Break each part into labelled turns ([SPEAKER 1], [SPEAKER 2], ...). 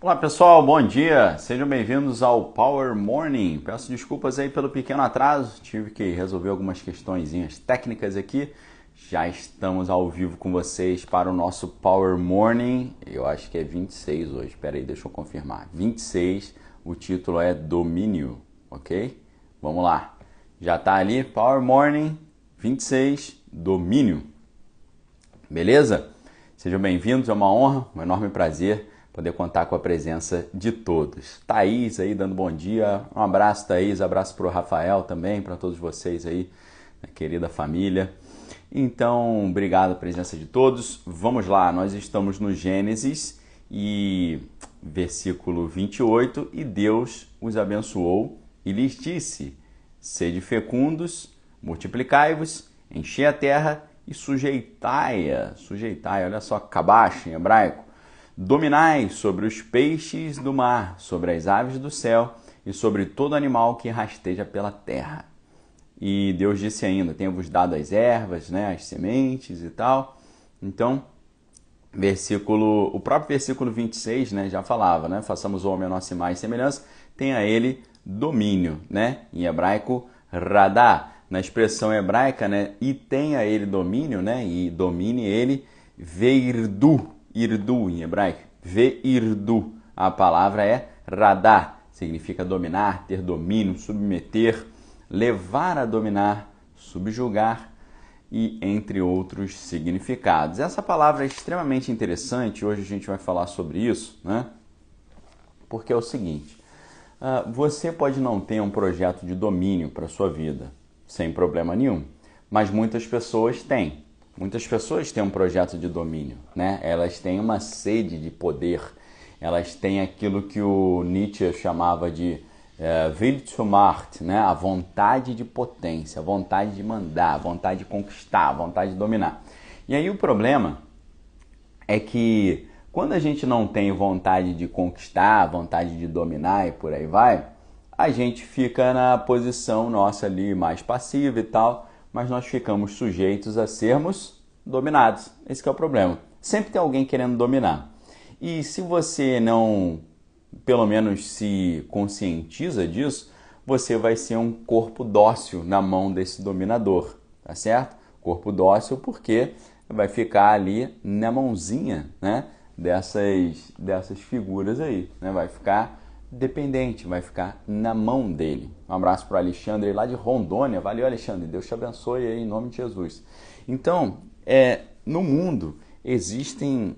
[SPEAKER 1] Olá pessoal, bom dia, sejam bem-vindos ao Power Morning. Peço desculpas aí pelo pequeno atraso, tive que resolver algumas questõezinhas técnicas aqui. Já estamos ao vivo com vocês para o nosso Power Morning. Eu acho que é 26 hoje, espera aí, deixa eu confirmar. 26, o título é Domínio, ok? Vamos lá, já está ali, Power Morning 26, Domínio. Beleza? Sejam bem-vindos, é uma honra, um enorme prazer poder contar com a presença de todos. Thaís aí dando bom dia, um abraço Thaís, abraço para o Rafael também, para todos vocês aí, minha querida família. Então, obrigado pela presença de todos. Vamos lá, nós estamos no Gênesis e versículo 28, e Deus os abençoou e lhes disse: sede fecundos, multiplicai-vos, enchei a terra e sujeitai-a. Sujeitai, olha só, kabash em hebraico. Dominai sobre os peixes do mar, sobre as aves do céu e sobre todo animal que rasteja pela terra. E Deus disse ainda, tenho-vos dado as ervas, né, as sementes e tal. Então, o próprio versículo 26, né, já falava, né, façamos o homem a nossa imagem e semelhança, tem a ele domínio, né, em hebraico, radá. Na expressão hebraica, né, e tem a ele domínio, né, e domine ele, veirdu. Irdu em hebraico, veirdu. A palavra é radá, significa dominar, ter domínio, submeter, levar a dominar, subjugar e entre outros significados. Essa palavra é extremamente interessante, hoje a gente vai falar sobre isso, né? Porque é o seguinte, você pode não ter um projeto de domínio para a sua vida, sem problema nenhum, mas muitas pessoas têm. Muitas pessoas têm um projeto de domínio, né? Elas têm uma sede de poder, elas têm aquilo que o Nietzsche chamava de Will zur Macht, né? A vontade de potência, a vontade de mandar, a vontade de conquistar, a vontade de dominar. E aí o problema é que quando a gente não tem vontade de conquistar, vontade de dominar e por aí vai, a gente fica na posição nossa ali mais passiva e tal, mas nós ficamos sujeitos a sermos dominados. Esse que é o problema. Sempre tem alguém querendo dominar. E se você não, pelo menos, se conscientiza disso, você vai ser um corpo dócil na mão desse dominador, tá certo? Corpo dócil porque vai ficar ali na mãozinha, né, dessas figuras aí, né? Vai ficar dependente, vai ficar na mão dele. Um abraço para o Alexandre lá de Rondônia. Valeu, Alexandre. Deus te abençoe aí em nome de Jesus. Então, no mundo existem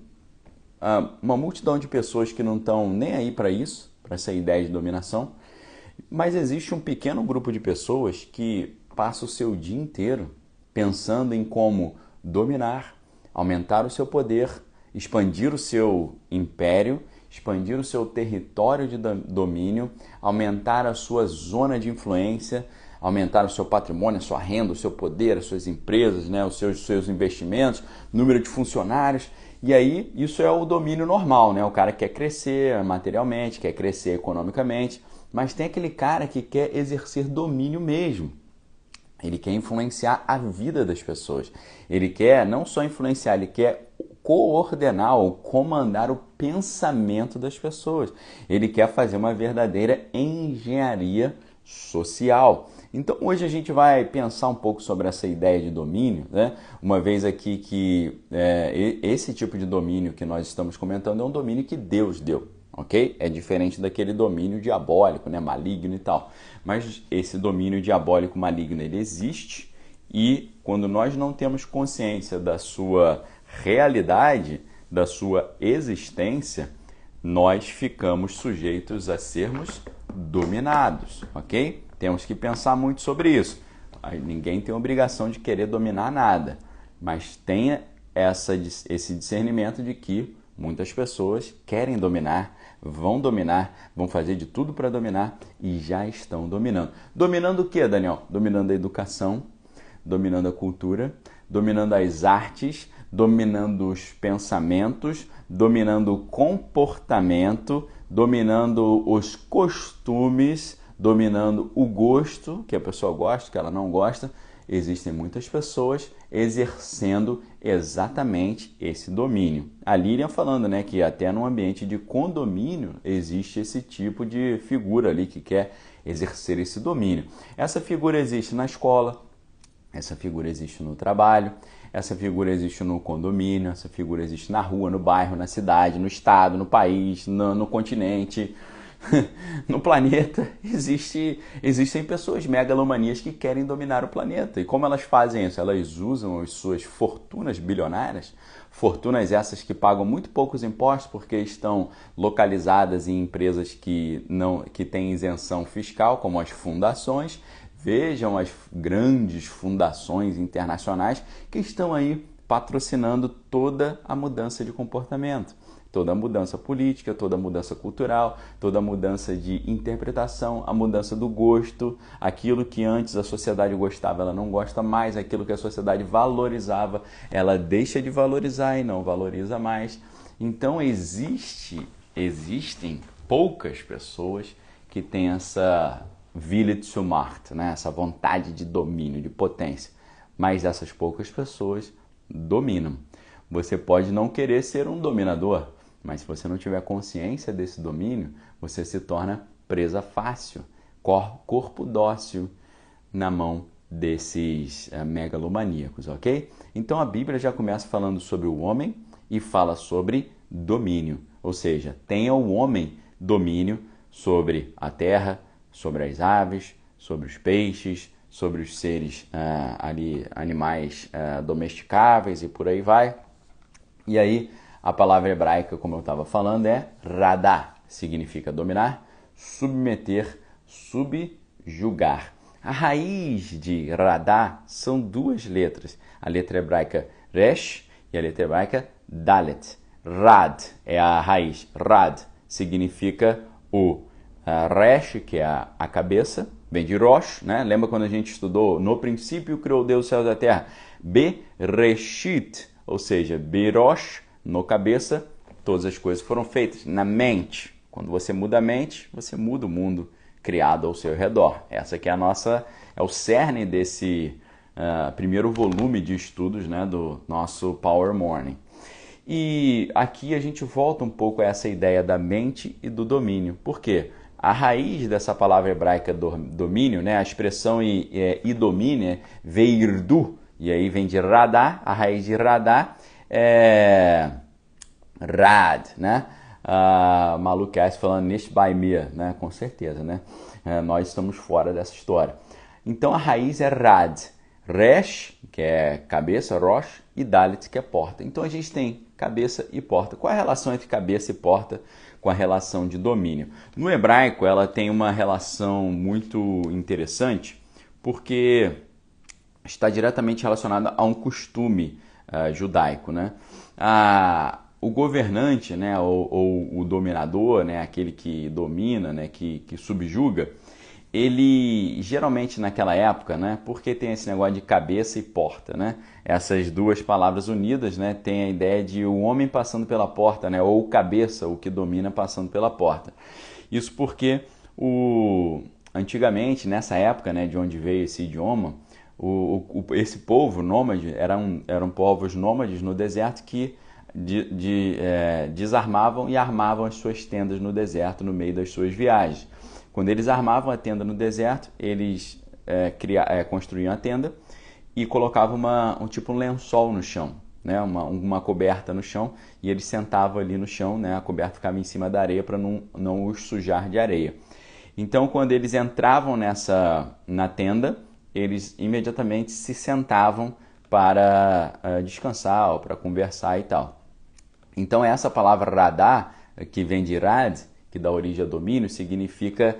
[SPEAKER 1] uma multidão de pessoas que não estão nem aí para isso, para essa ideia de dominação, mas existe um pequeno grupo de pessoas que passa o seu dia inteiro pensando em como dominar, aumentar o seu poder, expandir o seu império, expandir o seu território de domínio, aumentar a sua zona de influência, aumentar o seu patrimônio, a sua renda, o seu poder, as suas empresas, né, os seus investimentos, número de funcionários. E aí isso é o domínio normal, né? O cara quer crescer materialmente, quer crescer economicamente, mas tem aquele cara que quer exercer domínio mesmo. Ele quer influenciar a vida das pessoas. Ele quer não só influenciar, ele quer coordenar ou comandar o pensamento das pessoas. Ele quer fazer uma verdadeira engenharia social. Então hoje a gente vai pensar um pouco sobre essa ideia de domínio, né? Uma vez aqui que esse tipo de domínio que nós estamos comentando é um domínio que Deus deu, ok? É diferente daquele domínio diabólico, né? Maligno e tal. Mas esse domínio diabólico maligno ele existe, e quando nós não temos consciência da sua realidade, da sua existência, nós ficamos sujeitos a sermos dominados, ok? Temos que pensar muito sobre isso. Ninguém tem obrigação de querer dominar nada, mas tenha esse discernimento de que muitas pessoas querem dominar, vão fazer de tudo para dominar e já estão dominando. Dominando o que, Daniel? Dominando a educação, dominando a cultura, dominando as artes, dominando os pensamentos, dominando o comportamento, dominando os costumes, dominando o gosto, que a pessoa gosta, que ela não gosta, existem muitas pessoas exercendo exatamente esse domínio. A Lilian falando, né, que até no ambiente de condomínio existe esse tipo de figura ali que quer exercer esse domínio. Essa figura existe na escola, essa figura existe no trabalho, essa figura existe no condomínio, essa figura existe na rua, no bairro, na cidade, no estado, no país, no continente, no planeta. Existem pessoas megalomaníacas que querem dominar o planeta. E como elas fazem isso? Elas usam as suas fortunas bilionárias, fortunas essas que pagam muito poucos impostos porque estão localizadas em empresas que têm isenção fiscal, como as fundações. Vejam as grandes fundações internacionais que estão aí patrocinando toda a mudança de comportamento, toda a mudança política, toda a mudança cultural, toda a mudança de interpretação, a mudança do gosto, aquilo que antes a sociedade gostava, ela não gosta mais, aquilo que a sociedade valorizava, ela deixa de valorizar e não valoriza mais. Então existem poucas pessoas que têm essa Wille zur Macht, né? Essa vontade de domínio, de potência. Mas essas poucas pessoas dominam. Você pode não querer ser um dominador, mas se você não tiver consciência desse domínio, você se torna presa fácil, corpo dócil na mão desses megalomaníacos, ok? Então a Bíblia já começa falando sobre o homem e fala sobre domínio. Ou seja, tenha o homem domínio sobre a terra, sobre as aves, sobre os peixes, sobre os seres animais domesticáveis e por aí vai. E aí a palavra hebraica, como eu estava falando, é radá, significa dominar, submeter, subjugar. A raiz de radá são duas letras, a letra hebraica resh e a letra hebraica dalet. Rad é a raiz, rad significa o resh, que é a cabeça, vem de rosh, né? Lembra quando a gente estudou no princípio criou Deus os céus e a terra? Bereshit, ou seja, berosh, no cabeça, todas as coisas foram feitas, na mente. Quando você muda a mente, você muda o mundo criado ao seu redor. Essa aqui é é o cerne desse primeiro volume de estudos, né, do nosso Power Morning. E aqui a gente volta um pouco a essa ideia da mente e do domínio. Por quê? A raiz dessa palavra hebraica domínio, né, a expressão idomínio é veirdu, e aí vem de radá, a raiz de radá é rad, né? Maluquice falando nish by me, né? Com certeza, né? Nós estamos fora dessa história. Então a raiz é rad, resh, que é cabeça, rosh, e dalet, que é porta. Então a gente tem cabeça e porta. Qual é a relação entre cabeça e porta com a relação de domínio? No hebraico ela tem uma relação muito interessante porque está diretamente relacionada a um costume judaico, né? O governante, né, ou o dominador, né, aquele que domina, né, que subjuga, ele geralmente naquela época, né, porque tem esse negócio de cabeça e porta, né, essas duas palavras unidas, né, tem a ideia de o homem passando pela porta, né, ou cabeça, o que domina, passando pela porta. Isso porque antigamente, nessa época, né, de onde veio esse idioma, esse povo nômade eram povos nômades no deserto que desarmavam e armavam as suas tendas no deserto no meio das suas viagens. Quando eles armavam a tenda no deserto, eles construíam a tenda e colocavam um lençol no chão, né? uma coberta no chão, e eles sentavam ali no chão, né? A coberta ficava em cima da areia para não os sujar de areia. Então, quando eles entravam na tenda, eles imediatamente se sentavam para descansar ou para conversar e tal. Então essa palavra radá, que vem de rad, que dá origem a domínio, significa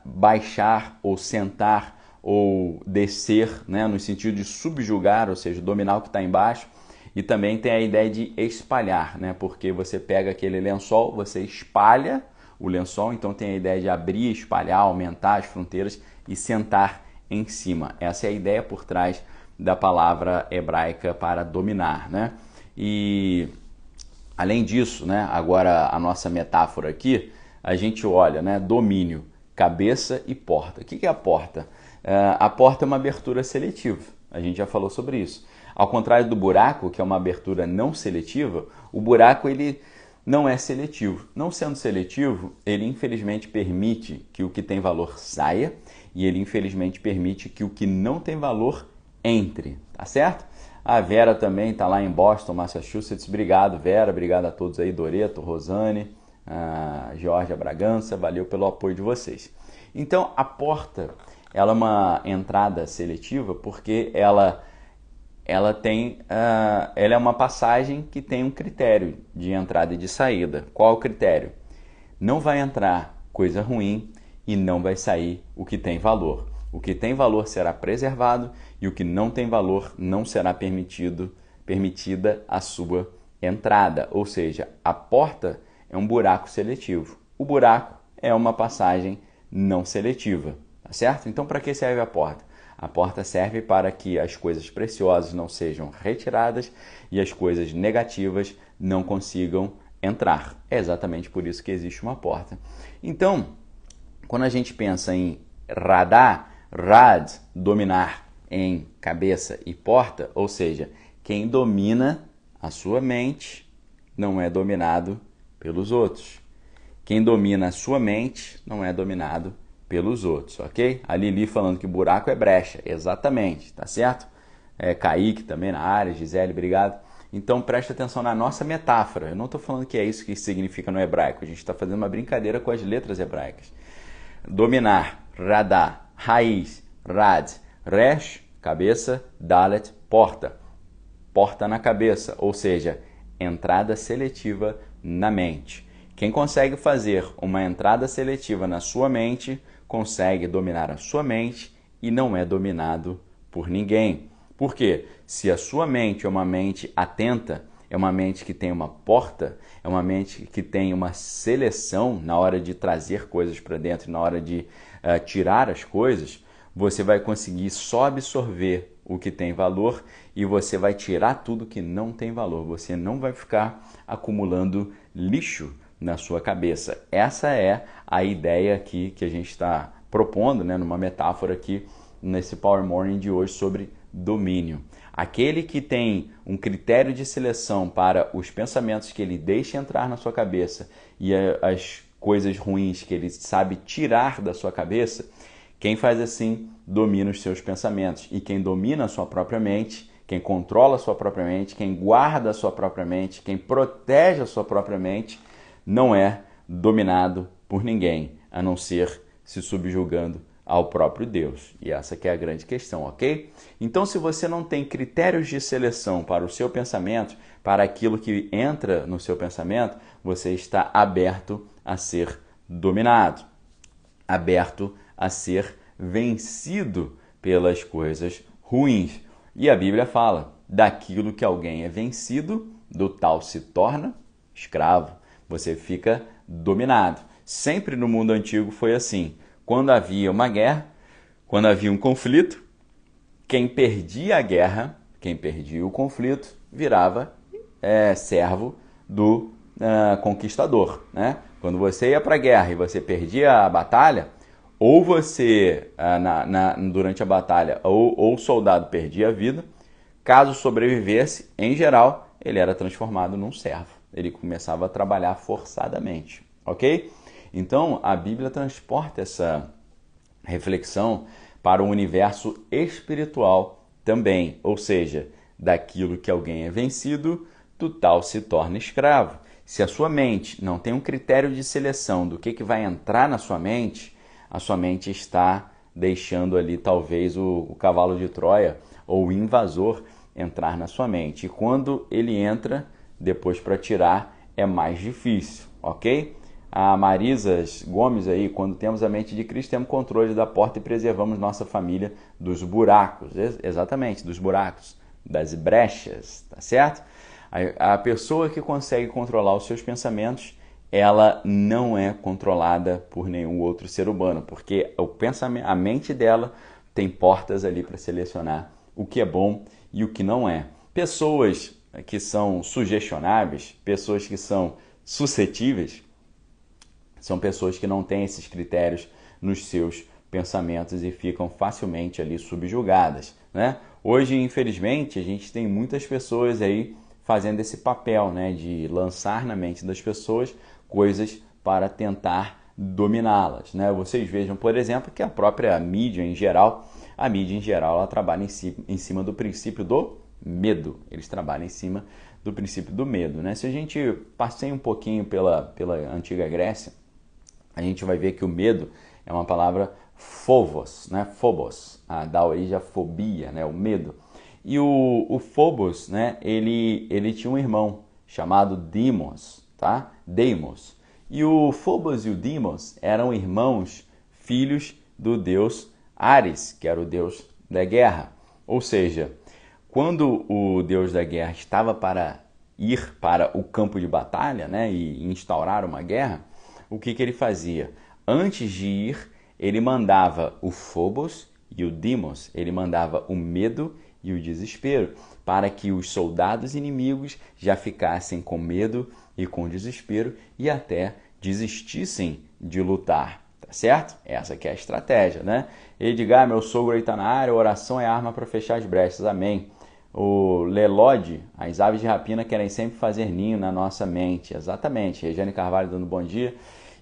[SPEAKER 1] baixar ou sentar ou descer, né, no sentido de subjugar, ou seja, dominar o que está embaixo. E também tem a ideia de espalhar, né, porque você pega aquele lençol, você espalha o lençol, então tem a ideia de abrir, espalhar, aumentar as fronteiras e sentar em cima. Essa é a ideia por trás da palavra hebraica para dominar, né? E além disso, né, agora a nossa metáfora aqui, a gente olha, né, domínio. cabeça e porta. O que é a porta? A porta é uma abertura seletiva. A gente já falou sobre isso. Ao contrário do buraco, que é uma abertura não seletiva, o buraco ele não é seletivo. Não sendo seletivo, ele infelizmente permite que o que tem valor saia e ele infelizmente permite que o que não tem valor entre, tá certo? A Vera também está lá em Boston, Massachusetts. Obrigado, Vera. Obrigado a todos aí, Doreto, Rosane, Georgia Bragança. Valeu pelo apoio de vocês. Então, a porta, ela é uma entrada seletiva porque ela é uma passagem que tem um critério de entrada e de saída. Qual é o critério? Não vai entrar coisa ruim e não vai sair o que tem valor. O que tem valor será preservado e o que não tem valor não será permitida a sua entrada. Ou seja, a porta é um buraco seletivo. O buraco é uma passagem não seletiva, tá certo? Então, para que serve a porta? A porta serve para que as coisas preciosas não sejam retiradas e as coisas negativas não consigam entrar. É exatamente por isso que existe uma porta. Então, quando a gente pensa em rad, dominar em cabeça e porta, ou seja, quem domina a sua mente não é dominado pelos outros. Quem domina a sua mente não é dominado pelos outros, ok? A Lili falando que buraco é brecha, exatamente, tá certo? Kaique também na área, Gisele, obrigado. Então preste atenção na nossa metáfora. Eu não estou falando que é isso que significa no hebraico, a gente está fazendo uma brincadeira com as letras hebraicas. Dominar, radá, raiz, rad, resh, cabeça, dalet, porta. Porta na cabeça, ou seja, entrada seletiva na mente. Quem consegue fazer uma entrada seletiva na sua mente, consegue dominar a sua mente e não é dominado por ninguém. Por quê? Se a sua mente é uma mente atenta, é uma mente que tem uma porta, é uma mente que tem uma seleção na hora de trazer coisas para dentro, na hora de tirar as coisas, você vai conseguir só absorver o que tem valor e você vai tirar tudo que não tem valor. Você não vai ficar acumulando lixo na sua cabeça. Essa é a ideia aqui que a gente está propondo, né, numa metáfora aqui nesse Power Morning de hoje sobre domínio. Aquele que tem um critério de seleção para os pensamentos que ele deixa entrar na sua cabeça e as coisas ruins que ele sabe tirar da sua cabeça, quem faz assim domina os seus pensamentos. E quem domina a sua própria mente, quem controla a sua própria mente, quem guarda a sua própria mente, quem protege a sua própria mente, não é dominado por ninguém, a não ser se subjugando ao próprio Deus. E essa que é a grande questão, ok? Então, se você não tem critérios de seleção para o seu pensamento, para aquilo que entra no seu pensamento, você está aberto a ser dominado, aberto a ser vencido pelas coisas ruins. E a Bíblia fala, daquilo que alguém é vencido, do tal se torna escravo. Você fica dominado. Sempre no mundo antigo foi assim. Quando havia uma guerra, quando havia um conflito, quem perdia a guerra, quem perdia o conflito, virava servo do conquistador, né? Quando você ia para a guerra e você perdia a batalha, ou você, durante a batalha, ou o soldado perdia a vida, caso sobrevivesse, em geral, ele era transformado num servo. Ele começava a trabalhar forçadamente, ok? Então, a Bíblia transporta essa reflexão para o universo espiritual também, ou seja, daquilo que alguém é vencido, do tal se torna escravo. Se a sua mente não tem um critério de seleção do que vai entrar na sua mente, a sua mente está deixando ali talvez o cavalo de Troia ou o invasor entrar na sua mente. E quando ele entra, depois para tirar é mais difícil, ok? A Marisa Gomes aí, quando temos a mente de Cristo, temos controle da porta e preservamos nossa família dos buracos. Exatamente, dos buracos, das brechas, tá certo? A pessoa que consegue controlar os seus pensamentos, ela não é controlada por nenhum outro ser humano, porque a mente dela tem portas ali para selecionar o que é bom e o que não é. Pessoas que são sugestionáveis, pessoas que são suscetíveis, são pessoas que não têm esses critérios nos seus pensamentos e ficam facilmente ali subjugadas, né? Hoje, infelizmente, a gente tem muitas pessoas aí fazendo esse papel, né, de lançar na mente das pessoas coisas para tentar dominá-las, né? Vocês vejam, por exemplo, que a própria mídia em geral, ela trabalha em cima do princípio do medo. Eles trabalham em cima do princípio do medo, né? Se a gente passeia um pouquinho pela antiga Grécia, a gente vai ver que o medo é uma palavra phobos, né? Phobos, da origem à fobia, né? O medo. E o Phobos, né? Ele tinha um irmão chamado Deimos, tá? Deimos. E o Phobos e o Deimos eram irmãos, filhos do deus Ares, que era o deus da guerra. Ou seja, quando o deus da guerra estava para ir para o campo de batalha, né, e instaurar uma guerra, o que ele fazia? Antes de ir, ele mandava o Phobos e o Deimos, ele mandava o medo e o desespero, para que os soldados inimigos já ficassem com medo e com desespero e até desistissem de lutar, tá certo? Essa que é a estratégia, né? Edgar, meu sogro aí tá na área, oração é arma para fechar as brechas, amém. O Lelode, as aves de rapina querem sempre fazer ninho na nossa mente, exatamente. Regiane Carvalho dando bom dia.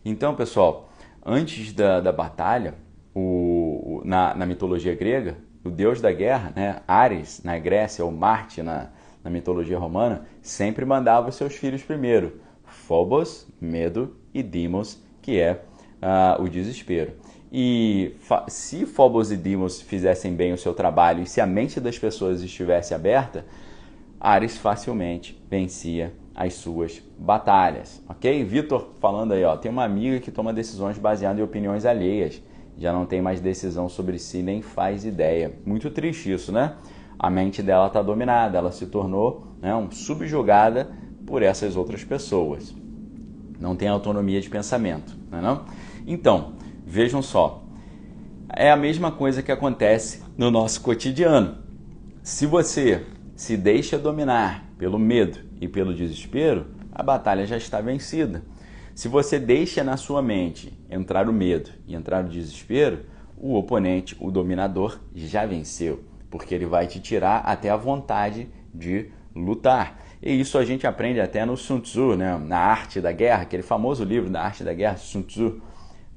[SPEAKER 1] Então, pessoal, antes da batalha, na mitologia grega, o deus da guerra, né, Ares, na Grécia, ou Marte, na mitologia romana, sempre mandava os seus filhos primeiro. Phobos, medo, e Deimos, que é o desespero. E se Phobos e Deimos fizessem bem o seu trabalho e se a mente das pessoas estivesse aberta, Ares facilmente vencia as suas batalhas, ok? Vitor falando aí, ó, tem uma amiga que toma decisões baseadas em opiniões alheias, já não tem mais decisão sobre si, nem faz ideia. Muito triste isso, né? A mente dela está dominada, ela se tornou, né, subjugada por essas outras pessoas. Não tem autonomia de pensamento, não é não? Então, vejam só, é a mesma coisa que acontece no nosso cotidiano. Se você se deixa dominar pelo medo e pelo desespero, a batalha já está vencida. Se você deixa na sua mente entrar o medo e entrar o desespero, o oponente, o dominador, já venceu, porque ele vai te tirar até a vontade de lutar. E isso a gente aprende até no Sun Tzu, né? Na Arte da Guerra, aquele famoso livro da Arte da Guerra, Sun Tzu,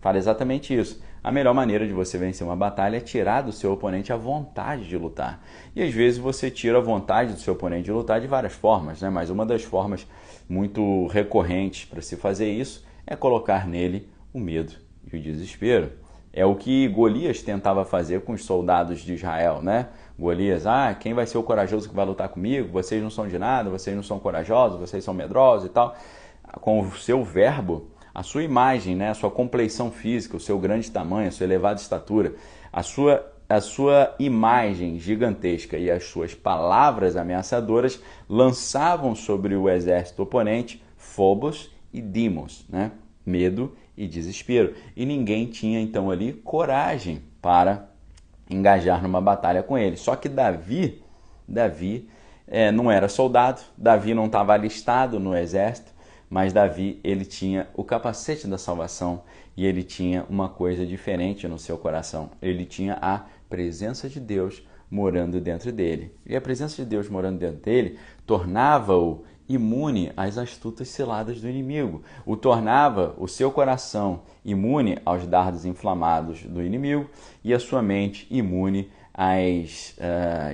[SPEAKER 1] fala exatamente isso. A melhor maneira de você vencer uma batalha é tirar do seu oponente a vontade de lutar. E às vezes você tira a vontade do seu oponente de lutar de várias formas, né? Mas uma das formas muito recorrentes para se fazer isso é colocar nele o medo e o desespero. É o que Golias tentava fazer com os soldados de Israel, né? Golias, quem vai ser o corajoso que vai lutar comigo? Vocês não são de nada, vocês não são corajosos, vocês são medrosos e tal. Com o seu verbo, a sua imagem, né, a sua compleição física, o seu grande tamanho, a sua elevada estatura, a sua imagem gigantesca e as suas palavras ameaçadoras lançavam sobre o exército oponente Phobos e Deimos, né? Medo e desespero. E ninguém tinha então ali coragem para engajar numa batalha com ele. Só que Davi não era soldado, Davi não estava alistado no exército, mas Davi, ele tinha o capacete da salvação e ele tinha uma coisa diferente no seu coração. Ele tinha a presença de Deus morando dentro dele. E a presença de Deus morando dentro dele tornava-o imune às astutas ciladas do inimigo. O tornava o seu coração imune aos dardos inflamados do inimigo e a sua mente imune às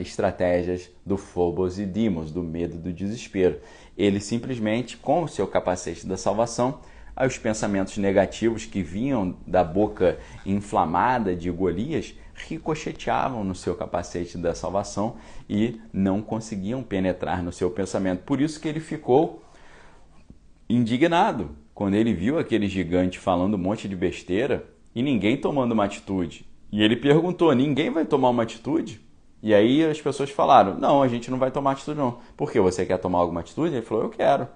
[SPEAKER 1] estratégias do Phobos e Deimos, do medo e do desespero. Ele simplesmente, com o seu capacete da salvação, os pensamentos negativos que vinham da boca inflamada de Golias ricocheteavam no seu capacete da salvação e não conseguiam penetrar no seu pensamento. Por isso que ele ficou indignado quando ele viu aquele gigante falando um monte de besteira e ninguém tomando uma atitude. E ele perguntou, ninguém vai tomar uma atitude? E aí as pessoas falaram, não, a gente não vai tomar atitude não. Por quê? Você quer tomar alguma atitude? Ele falou, eu quero.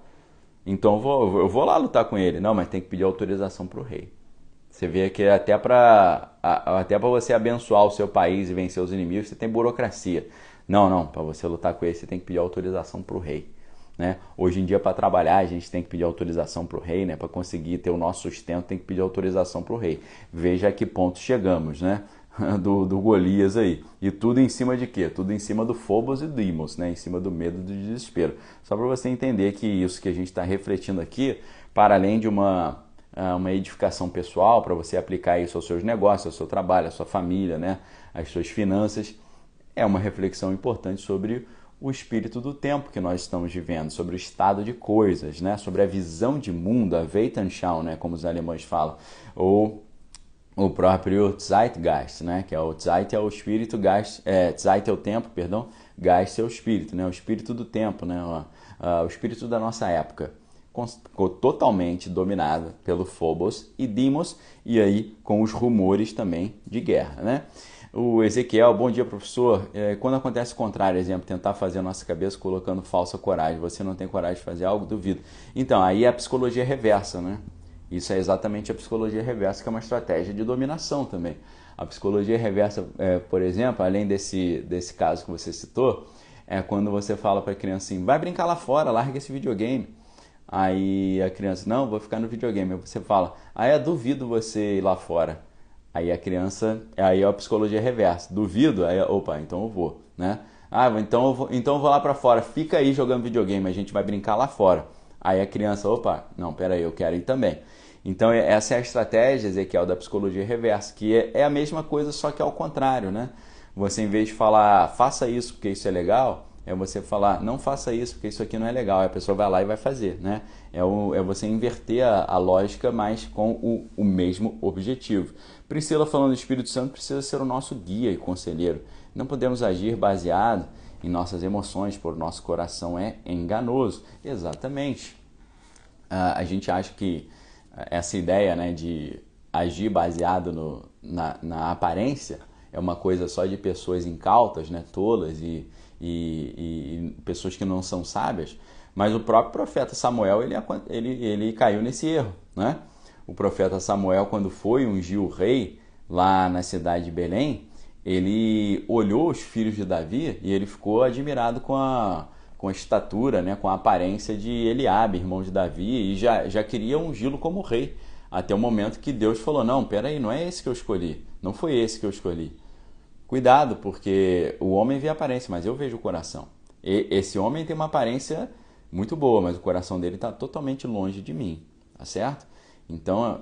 [SPEAKER 1] Então eu vou lá lutar com ele. Não, mas tem que pedir autorização para o rei. Você vê que até para você abençoar o seu país e vencer os inimigos, você tem burocracia. Não, para você lutar com ele, você tem que pedir autorização para o rei. né? Hoje em dia, para trabalhar, a gente tem que pedir autorização para o rei, né? Para conseguir ter o nosso sustento, tem que pedir autorização para o rei. Veja a que ponto chegamos, né? Do Golias aí. E tudo em cima de quê? Tudo em cima do Phobos e Deimos, né? Em cima do medo e do desespero. Só para você entender que isso que a gente está refletindo aqui, para além de uma edificação pessoal, para você aplicar isso aos seus negócios, ao seu trabalho, à sua família, né? Às suas finanças, é uma reflexão importante sobre o espírito do tempo que nós estamos vivendo, sobre o estado de coisas, né? Sobre a visão de mundo, a Weltanschauung, né? Como os alemães falam, ou o próprio Zeitgeist, né? Que é o Zeit é o espírito, Geist, Zeit é o tempo, perdão, Geist é o espírito, né? O espírito do tempo, né? O espírito da nossa época. Ficou totalmente dominada pelo Phobos e Deimos, e aí com os rumores também de guerra, né? O Ezequiel, bom dia, professor. Quando acontece o contrário, exemplo, tentar fazer a nossa cabeça colocando falsa coragem, você não tem coragem de fazer algo, duvido. Então, aí é a psicologia reversa, né? Isso é exatamente a psicologia reversa, que é uma estratégia de dominação também. A psicologia reversa, por exemplo, além desse caso que você citou, é quando você fala para a criança assim, vai brincar lá fora, larga esse videogame. Aí a criança, não, vou ficar no videogame. Aí você fala, eu duvido você ir lá fora. Aí a criança, aí é a psicologia reversa. Duvido? Aí, opa, então eu vou, né? Então eu vou lá pra fora. Fica aí jogando videogame, a gente vai brincar lá fora. Aí a criança, opa, não, peraí, eu quero ir também. Então essa é a estratégia, Ezequiel, da psicologia reversa, que é a mesma coisa, só que ao contrário, né? Você, em vez de falar, faça isso porque isso é legal, é você falar, não faça isso porque isso aqui não é legal. Aí a pessoa vai lá e vai fazer, né? É você inverter a lógica, mas com o mesmo objetivo. Priscila falando, o Espírito Santo precisa ser o nosso guia e conselheiro. Não podemos agir baseado em nossas emoções, por nosso coração é enganoso. Exatamente. A gente acha que essa ideia, né, de agir baseado na aparência é uma coisa só de pessoas incautas, né, tolas e pessoas que não são sábias, mas o próprio profeta Samuel ele caiu nesse erro, né? O profeta Samuel, quando foi ungir o rei lá na cidade de Belém, ele olhou os filhos de Davi e ele ficou admirado com a estatura, né, com a aparência de Eliabe, irmão de Davi, e já queria ungí-lo como rei, até o momento que Deus falou, não, peraí, não é esse que eu escolhi, não foi esse que eu escolhi. Cuidado, porque o homem vê a aparência, mas eu vejo o coração. Esse homem tem uma aparência muito boa, mas o coração dele está totalmente longe de mim, tá certo? Então,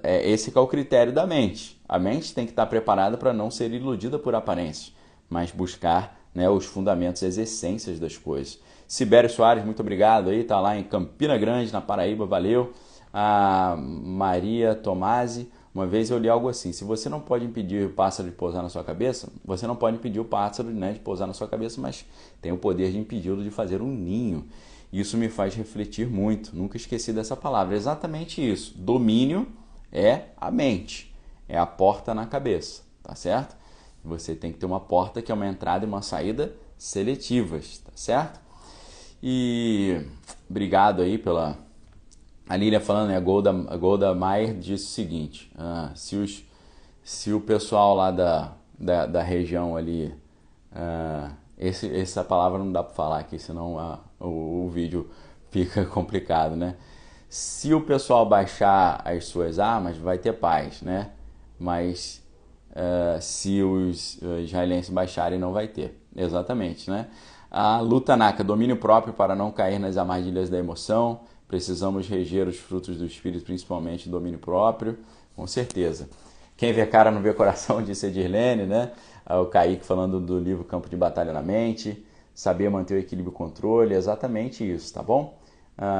[SPEAKER 1] esse que é o critério da mente. A mente tem que estar preparada para não ser iludida por aparências, mas buscar, né, os fundamentos, as essências das coisas. Sibério Soares, muito obrigado aí, tá lá em Campina Grande, na Paraíba, valeu. A Maria Tomasi, uma vez eu li algo assim, se você não pode impedir o pássaro de pousar na sua cabeça, você não pode impedir o pássaro, né, de pousar na sua cabeça, mas tem o poder de impedi-lo de fazer um ninho. Isso me faz refletir muito, nunca esqueci dessa palavra, exatamente isso. Domínio é a mente, é a porta na cabeça, tá certo? Você tem que ter uma porta que é uma entrada e uma saída seletivas, tá certo? E obrigado aí pela... A Lília falando, né, a Golda Meir disse o seguinte, se o pessoal lá da região ali, essa palavra não dá para falar aqui, senão o vídeo fica complicado, né? Se o pessoal baixar as suas armas, vai ter paz, né? Mas se os israelenses baixarem, não vai ter. Exatamente, né? A Luta Naka, domínio próprio para não cair nas armadilhas da emoção. Precisamos reger os frutos do Espírito, principalmente domínio próprio, com certeza. Quem vê cara não vê coração, disse Edirlene, né? O Kaique falando do livro Campo de Batalha na Mente, saber manter o equilíbrio e o controle, exatamente isso, tá bom?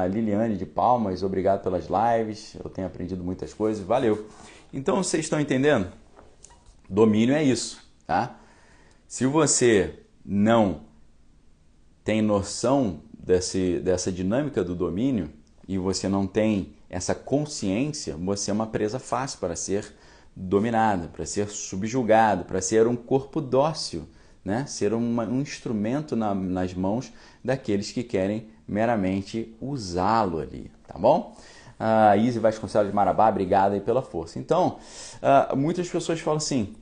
[SPEAKER 1] Liliane de Palmas, obrigado pelas lives, eu tenho aprendido muitas coisas, valeu. Então, vocês estão entendendo? Domínio é isso, tá? Se você não tem noção dessa dinâmica do domínio, e você não tem essa consciência, você é uma presa fácil para ser dominada, para ser subjugado, para ser um corpo dócil, né? Ser um instrumento nas mãos daqueles que querem meramente usá-lo ali, tá bom? Izzy Vasconcelos de Marabá, obrigado aí pela força. Então, muitas pessoas falam assim,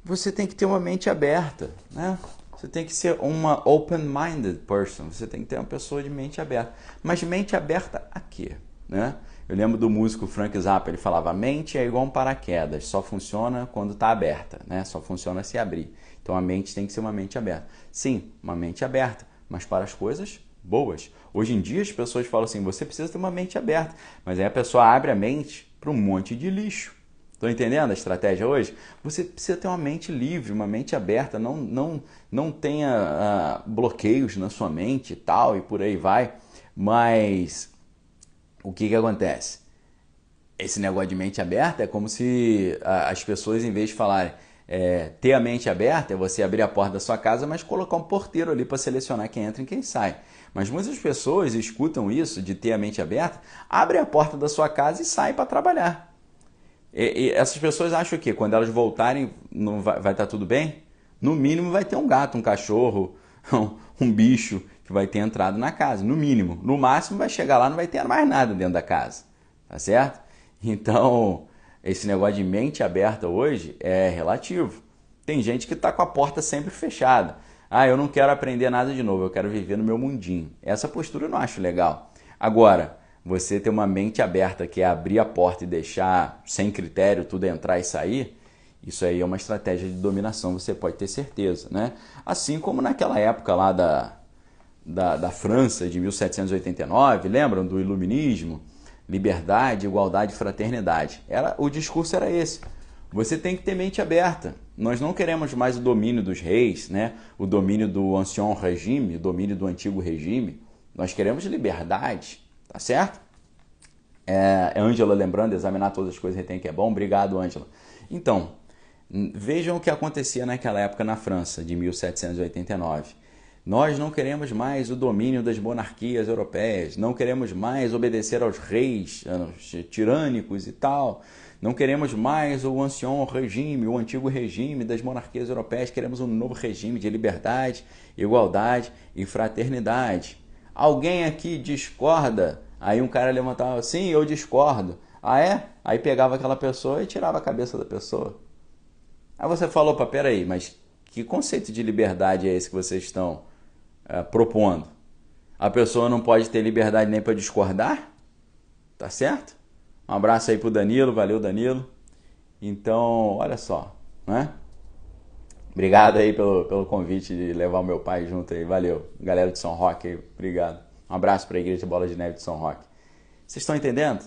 [SPEAKER 1] você tem que ter uma mente aberta, né? Você tem que ser uma open-minded person, você tem que ter uma pessoa de mente aberta. Mas mente aberta a quê? Né? Eu lembro do músico Frank Zappa, ele falava, a mente é igual um paraquedas, só funciona quando está aberta, né? Só funciona se abrir. Então a mente tem que ser uma mente aberta. Sim, uma mente aberta, mas para as coisas boas. Hoje em dia as pessoas falam assim, você precisa ter uma mente aberta, mas aí a pessoa abre a mente para um monte de lixo. Estão entendendo a estratégia hoje? Você precisa ter uma mente livre, uma mente aberta, não tenha bloqueios na sua mente e tal, e por aí vai. Mas o que acontece? Esse negócio de mente aberta é como se as pessoas, em vez de falarem ter a mente aberta, é você abrir a porta da sua casa, mas colocar um porteiro ali para selecionar quem entra e quem sai. Mas muitas pessoas escutam isso de ter a mente aberta, abrem a porta da sua casa e saem para trabalhar. E essas pessoas acham que quando elas voltarem não vai estar tudo bem? No mínimo vai ter um gato, um cachorro, um bicho que vai ter entrado na casa, no mínimo. No máximo vai chegar lá, não vai ter mais nada dentro da casa, tá certo? Então, esse negócio de mente aberta hoje é relativo. Tem gente que está com a porta sempre fechada. Ah, eu não quero aprender nada de novo, eu quero viver no meu mundinho. Essa postura eu não acho legal. Agora, você ter uma mente aberta, que é abrir a porta e deixar sem critério tudo entrar e sair, isso aí é uma estratégia de dominação, você pode ter certeza, né? Assim como naquela época lá da França, de 1789, lembram do iluminismo? Liberdade, igualdade e fraternidade. O discurso era esse. Você tem que ter mente aberta. Nós não queremos mais o domínio dos reis, né? O domínio do ancien regime, o domínio do antigo regime. Nós queremos liberdade, tá certo? Ângela lembrando, examinar todas as coisas retém que é bom. Obrigado, Ângela. Então, vejam o que acontecia naquela época na França, de 1789. Nós não queremos mais o domínio das monarquias europeias, não queremos mais obedecer aos reis tirânicos e tal, não queremos mais o ancien regime, o antigo regime das monarquias europeias, queremos um novo regime de liberdade, igualdade e fraternidade. Alguém aqui discorda? Aí um cara levantava, sim, eu discordo. Ah, é? Aí pegava aquela pessoa e tirava a cabeça da pessoa. Aí você falou, peraí, mas que conceito de liberdade é esse que vocês estão propondo? A pessoa não pode ter liberdade nem para discordar? Tá certo? Um abraço aí pro Danilo, valeu Danilo. Então, olha só, né? Obrigado aí pelo convite de levar o meu pai junto aí, valeu. Galera de São Roque aí, obrigado. Um abraço para a Igreja Bola de Neve de São Roque. Vocês estão entendendo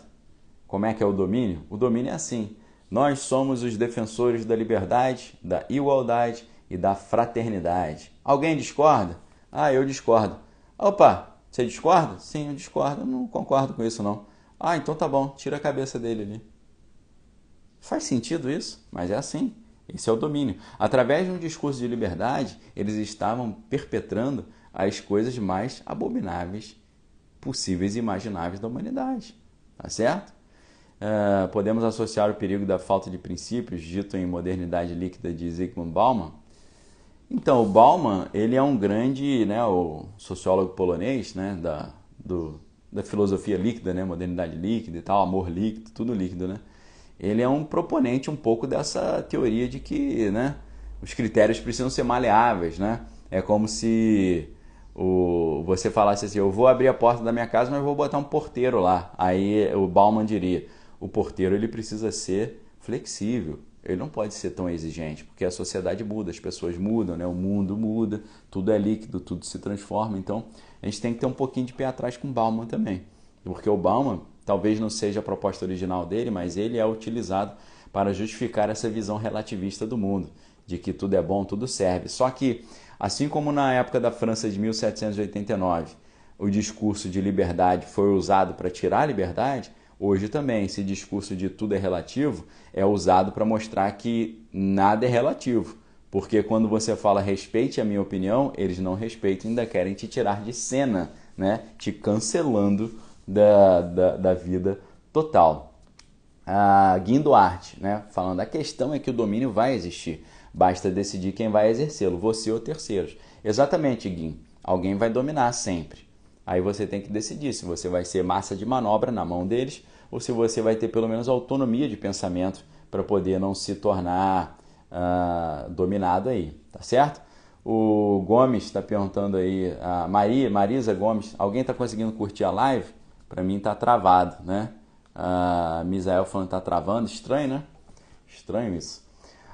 [SPEAKER 1] como é que é o domínio? O domínio é assim. Nós somos os defensores da liberdade, da igualdade e da fraternidade. Alguém discorda? Ah, eu discordo. Opa, você discorda? Sim, eu discordo. Eu não concordo com isso, não. Ah, então tá bom. Tira a cabeça dele ali. Faz sentido isso? Mas é assim. Esse é o domínio. Através de um discurso de liberdade, eles estavam perpetrando as coisas mais abomináveis possíveis e imagináveis da humanidade. Tá certo? Podemos associar o perigo da falta de princípios, dito em Modernidade Líquida de Zygmunt Bauman. Então, o Bauman, ele é um grande, né, o sociólogo polonês, né, da filosofia líquida, né, modernidade líquida e tal, amor líquido, tudo líquido, né? Ele é um proponente um pouco dessa teoria de que, né, os critérios precisam ser maleáveis, né? É como se você falasse assim, eu vou abrir a porta da minha casa, mas vou botar um porteiro lá. Aí o Bauman diria, o porteiro ele precisa ser flexível, ele não pode ser tão exigente, porque a sociedade muda, as pessoas mudam, né? O mundo muda, tudo é líquido, tudo se transforma. Então, a gente tem que ter um pouquinho de pé atrás com o Bauman também, porque o Bauman talvez não seja a proposta original dele, mas ele é utilizado para justificar essa visão relativista do mundo, de que tudo é bom, tudo serve. Só que, assim como na época da França de 1789, o discurso de liberdade foi usado para tirar a liberdade, hoje também esse discurso de tudo é relativo é usado para mostrar que nada é relativo. Porque quando você fala respeite a minha opinião, eles não respeitam, ainda querem te tirar de cena, né? Te cancelando da vida total. Guim Duarte, né? Falando, a questão é que o domínio vai existir, basta decidir quem vai exercê-lo, você ou terceiros. Exatamente, Guim, alguém vai dominar sempre. Aí você tem que decidir se você vai ser massa de manobra na mão deles ou se você vai ter pelo menos autonomia de pensamento para poder não se tornar dominado aí, tá certo? O Gomes está perguntando aí, a Marisa Gomes, alguém está conseguindo curtir a live? Para mim está travado, né? A Misael falando que está travando, estranho, né? Estranho isso.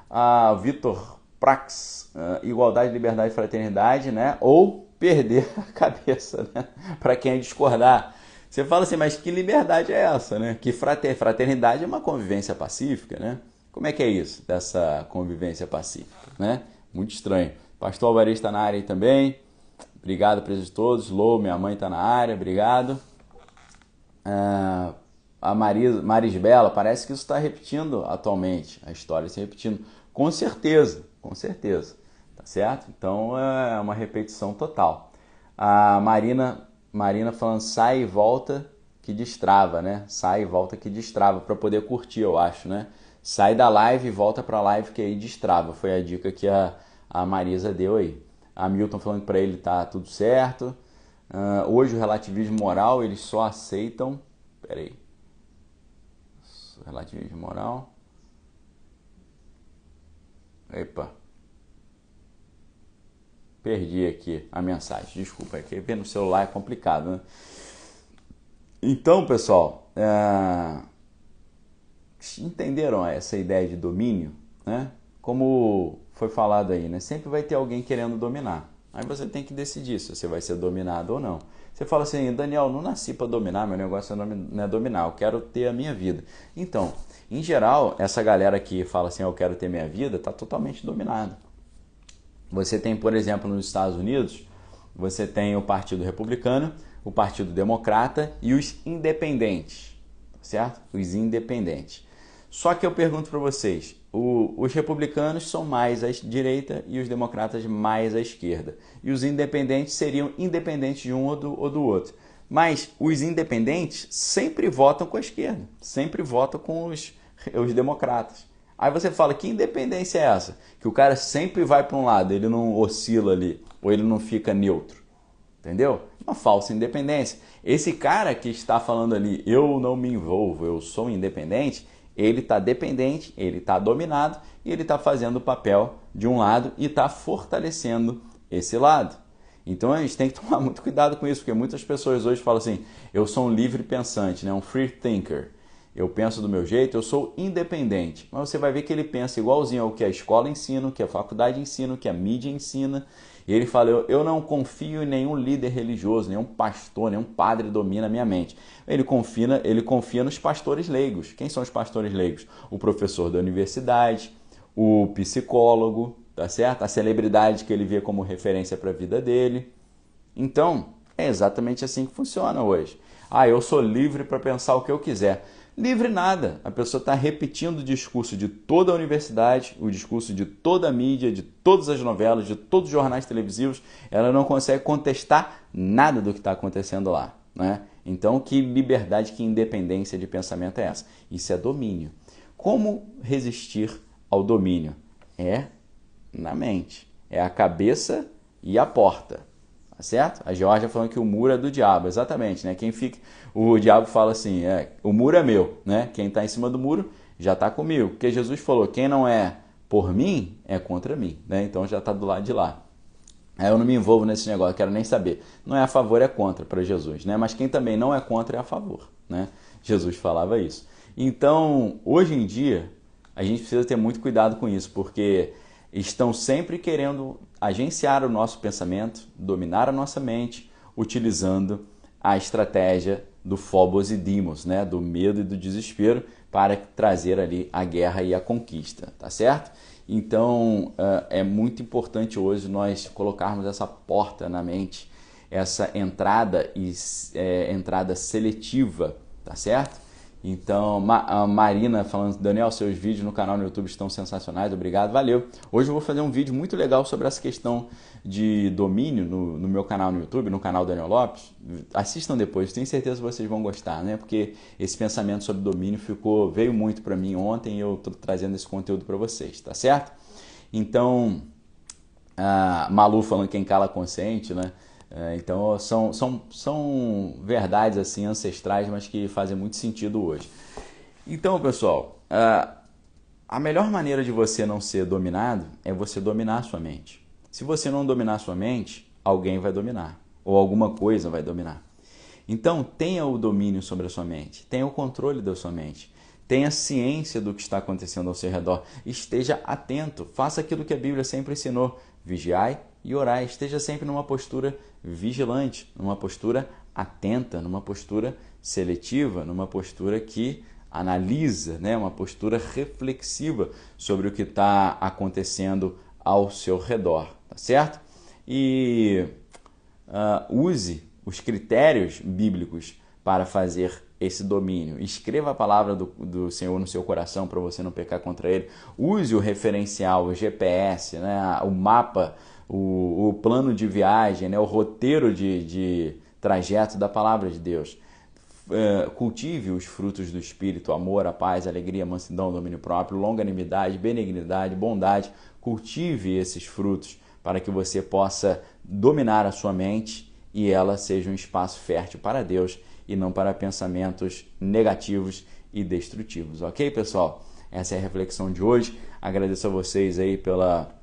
[SPEAKER 1] A Vitor Prax, igualdade, liberdade e fraternidade, né? Ou perder a cabeça, né? Para quem discordar. Você fala assim, mas que liberdade é essa, né? Que fraternidade é uma convivência pacífica, né? Como é que é isso, dessa convivência pacífica, né? Muito estranho. Pastor Alvarez está na área aí também. Obrigado, presos todos. Lô, minha mãe está na área, obrigado. A Marisbela, parece que isso está repetindo atualmente, a história se repetindo. Com certeza, tá certo? Então é uma repetição total. A Marina falando sai e volta que destrava, né? Sai e volta que destrava para poder curtir, eu acho, né? Sai da live e volta para a live que aí destrava. Foi a dica que a Marisa deu aí. A Milton falando que para ele tá tudo certo. Hoje o relativismo moral, eles só aceitam... Peraí. Relativismo moral. Epa. Perdi aqui a mensagem. Desculpa, é que ver no celular é complicado, né? Então, pessoal, entenderam essa ideia de domínio, né? Como foi falado aí, né? Sempre vai ter alguém querendo dominar. Aí você tem que decidir se você vai ser dominado ou não. Você fala assim, Daniel, não nasci para dominar, meu negócio não é dominar, eu quero ter a minha vida. Então, em geral, essa galera que fala assim, eu quero ter minha vida, está totalmente dominada. Você tem, por exemplo, nos Estados Unidos, você tem o Partido Republicano, o Partido Democrata e os independentes, certo? Os independentes. Só que eu pergunto para vocês, os republicanos são mais à direita e os democratas mais à esquerda. E os independentes seriam independentes de um ou do outro. Mas os independentes sempre votam com a esquerda, sempre votam com os democratas. Aí você fala, que independência é essa? Que o cara sempre vai para um lado, ele não oscila ali, ou ele não fica neutro. Entendeu? Uma falsa independência. Esse cara que está falando ali, eu não me envolvo, eu sou independente, ele está dependente, ele está dominado e ele está fazendo o papel de um lado e está fortalecendo esse lado. Então a gente tem que tomar muito cuidado com isso, porque muitas pessoas hoje falam assim, eu sou um livre pensante, né? Um free thinker. Eu penso do meu jeito, eu sou independente. Mas você vai ver que ele pensa igualzinho ao que a escola ensina, o que a faculdade ensina, o que a mídia ensina. E ele fala, eu não confio em nenhum líder religioso, nenhum pastor, nenhum padre domina a minha mente. Ele confia nos pastores leigos. Quem são os pastores leigos? O professor da universidade, o psicólogo, tá certo? A celebridade que ele vê como referência para a vida dele. Então, é exatamente assim que funciona hoje. Eu sou livre para pensar o que eu quiser. Livre nada. A pessoa está repetindo o discurso de toda a universidade, o discurso de toda a mídia, de todas as novelas, de todos os jornais televisivos. Ela não consegue contestar nada do que está acontecendo lá, né? Então, que liberdade, que independência de pensamento é essa? Isso é domínio. Como resistir ao domínio? É na mente. É a cabeça e a porta. Tá certo? A Georgia falando que o muro é do diabo, exatamente, né? O diabo fala assim, o muro é meu, né? Quem está em cima do muro já está comigo, porque Jesus falou, quem não é por mim é contra mim, né? Então já está do lado de lá. Aí eu não me envolvo nesse negócio, quero nem saber. Não é a favor, é contra para Jesus, né? Mas quem também não é contra é a favor, né? Jesus falava isso. Então, hoje em dia, a gente precisa ter muito cuidado com isso, porque estão sempre querendo agenciar o nosso pensamento, dominar a nossa mente, utilizando a estratégia do Phobos e Deimos, né? Do medo e do desespero, para trazer ali a guerra e a conquista, tá certo? Então, é muito importante hoje nós colocarmos essa porta na mente, essa entrada entrada seletiva, tá certo? Então, a Marina falando, Daniel, seus vídeos no canal no YouTube estão sensacionais, obrigado, valeu. Hoje eu vou fazer um vídeo muito legal sobre essa questão de domínio no meu canal no YouTube, no canal Daniel Lopes. Assistam depois, tenho certeza que vocês vão gostar, né? Porque esse pensamento sobre domínio veio muito para mim ontem e eu estou trazendo esse conteúdo para vocês, tá certo? Então, a Malu falando quem cala consente, né? Então são verdades assim ancestrais, mas que fazem muito sentido hoje. Então, pessoal, a melhor maneira de você não ser dominado é você dominar a sua mente. Se você não dominar a sua mente, alguém vai dominar, ou alguma coisa vai dominar. Então, tenha o domínio sobre a sua mente, tenha o controle da sua mente, tenha ciência do que está acontecendo ao seu redor, esteja atento, faça aquilo que a Bíblia sempre ensinou, vigiai e orai, esteja sempre numa postura vigilante, numa postura atenta, numa postura seletiva, numa postura que analisa, né? Uma postura reflexiva sobre o que está acontecendo ao seu redor, tá certo? E use os critérios bíblicos para fazer esse domínio. Escreva a palavra do Senhor no seu coração para você não pecar contra ele. Use o referencial, o GPS, né? O mapa, o plano de viagem, né? O roteiro de trajeto da palavra de Deus. Cultive os frutos do Espírito, amor, a paz, a alegria, a mansidão, domínio próprio, longanimidade, benignidade, bondade. Cultive esses frutos para que você possa dominar a sua mente e ela seja um espaço fértil para Deus e não para pensamentos negativos e destrutivos. Ok, pessoal? Essa é a reflexão de hoje. Agradeço a vocês aí pela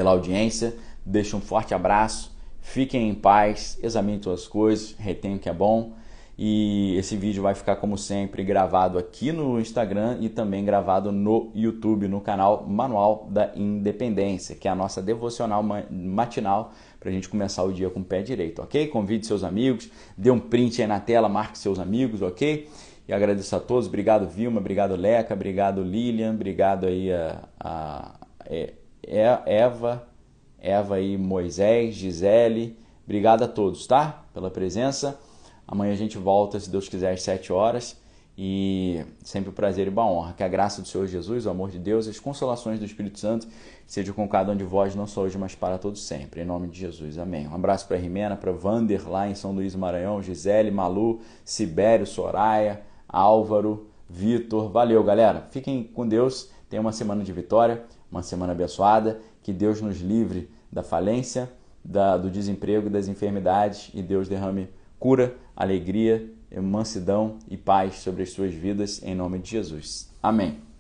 [SPEAKER 1] audiência. Deixo um forte abraço. Fiquem em paz, examinem suas coisas, retenham o que é bom. E esse vídeo vai ficar, como sempre, gravado aqui no Instagram e também gravado no YouTube, no canal Manual da Independência, que é a nossa devocional matinal para a gente começar o dia com o pé direito, ok? Convide seus amigos, dê um print aí na tela, marque seus amigos, ok? E agradeço a todos, obrigado Vilma, obrigado Leca, obrigado Lilian, obrigado aí a Eva e Moisés, Gisele, obrigado a todos, tá? Pela presença. Amanhã a gente volta, se Deus quiser, às 7 horas. E sempre um prazer e uma honra. Que a graça do Senhor Jesus, o amor de Deus e as consolações do Espírito Santo sejam com cada um de vós, não só hoje, mas para todos sempre. Em nome de Jesus. Amém. Um abraço para a Rimena, para Vander, lá em São Luís do Maranhão, Gisele, Malu, Sibério, Soraya, Álvaro, Vitor. Valeu, galera. Fiquem com Deus. Tenham uma semana de vitória, uma semana abençoada. Que Deus nos livre da falência, do desemprego, das enfermidades e Deus derrame cura, alegria, mansidão e paz sobre as suas vidas, em nome de Jesus. Amém.